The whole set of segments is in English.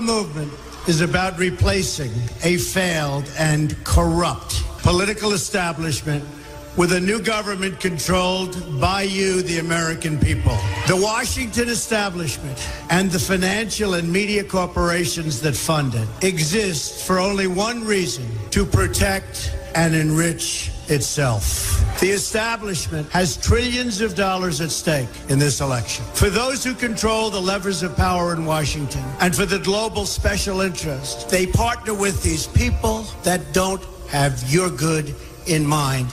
Our movement is about replacing a failed and corrupt political establishment with a new government controlled by you, the American people. The Washington establishment and the financial and media corporations that fund it exist for only one reason: to protect and enrich itself. The establishment has trillions of dollars at stake in this election. For those who control the levers of power in Washington and for the global special interest, they partner with these people that don't have your good in mind.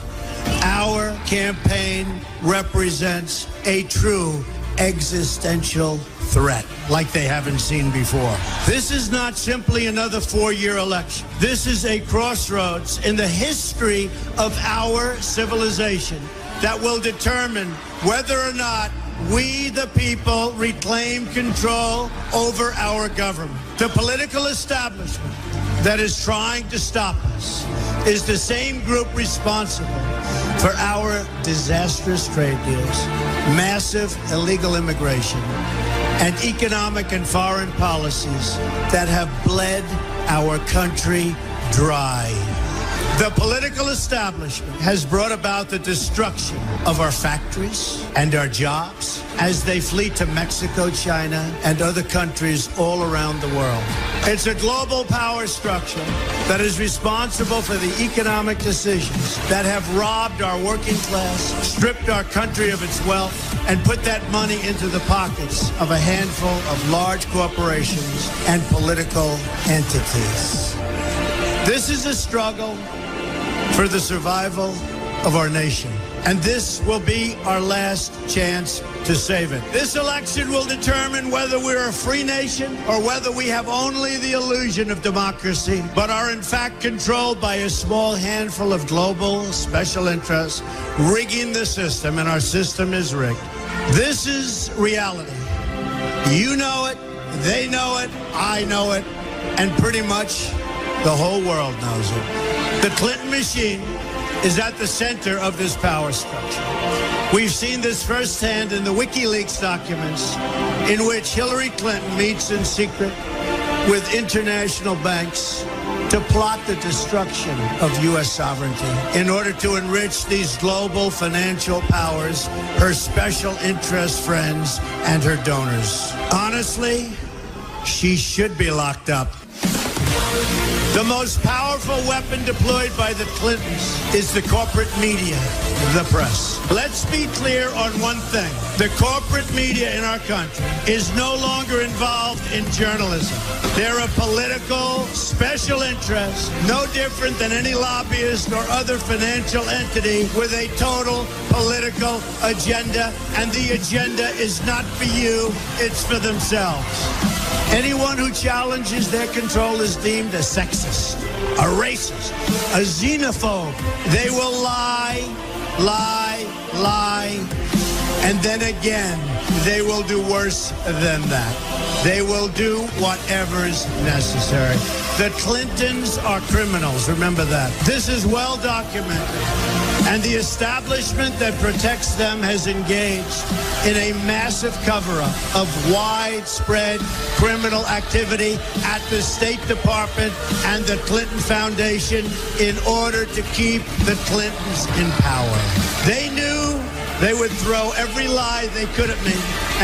Our campaign represents a true existential threat like they haven't seen before. This is not simply another four-year election. This is a crossroads in the history of our civilization that will determine whether or not we, the people, reclaim control over our government. The political establishment that is trying to stop us is the same group responsible for our disastrous trade deals, massive illegal immigration, and economic and foreign policies that have bled our country dry. The political establishment has brought about the destruction of our factories and our jobs as they flee to Mexico, China, and other countries all around the world. It's a global power structure that is responsible for the economic decisions that have robbed our working class, stripped our country of its wealth, and put that money into the pockets of a handful of large corporations and political entities. This is a struggle for the survival of our nation. And this will be our last chance to save it. This election will determine whether we're a free nation or whether we have only the illusion of democracy, but are in fact controlled by a small handful of global special interests rigging the system, and our system is rigged. This is reality. You know it, they know it, I know it, and pretty much the whole world knows it. The Clinton machine is at the center of this power structure. We've seen this firsthand in the WikiLeaks documents, in which Hillary Clinton meets in secret with international banks to plot the destruction of U.S. sovereignty in order to enrich these global financial powers, her special interest friends, and her donors. Honestly, she should be locked up. The most powerful weapon deployed by the Clintons is the corporate media, the press. Let's be clear on one thing. The corporate media in our country is no longer involved in journalism. They're a political special interest, no different than any lobbyist or other financial entity with a total political agenda, and the agenda is not for you, it's for themselves. Anyone who challenges their control is deemed a sexist, a racist, a xenophobe. They will lie, and then again, they will do worse than that. They will do whatever is necessary. The Clintons are criminals, remember that. This is well documented. And the establishment that protects them has engaged in a massive cover-up of widespread criminal activity at the State Department and the Clinton Foundation in order to keep the Clintons in power. They knew they would throw every lie they could at me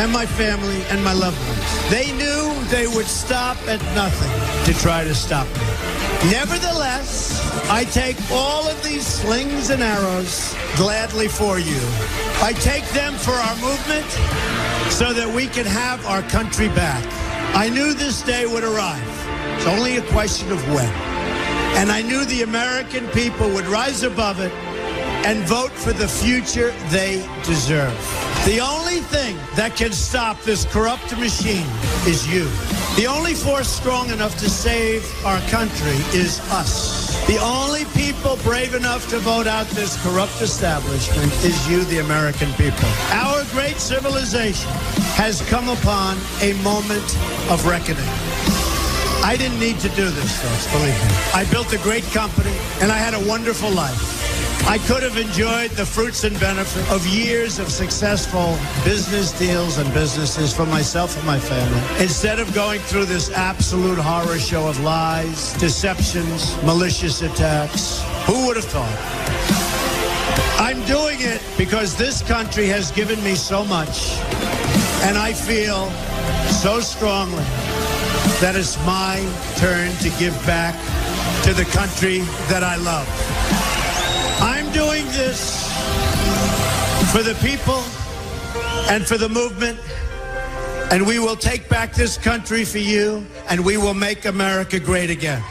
and my family and my loved ones. They knew they would stop at nothing to try to stop me. Nevertheless, I take all of these slings and arrows gladly for you. I take them for our movement so that we can have our country back. I knew this day would arrive. It's only a question of when. And I knew the American people would rise above it and vote for the future they deserve. The only thing that can stop this corrupt machine is you. The only force strong enough to save our country is us. The only people brave enough to vote out this corrupt establishment is you, the American people. Our great civilization has come upon a moment of reckoning. I didn't need to do this, folks, believe me. I built a great company, and I had a wonderful life. I could have enjoyed the fruits and benefits of years of successful business deals and businesses for myself and my family, instead of going through this absolute horror show of lies, deceptions, malicious attacks. Who would have thought? I'm doing it because this country has given me so much, and I feel so strongly that it's my turn to give back to the country that I love. I'm doing this for the people and for the movement, and we will take back this country for you, and we will make America great again.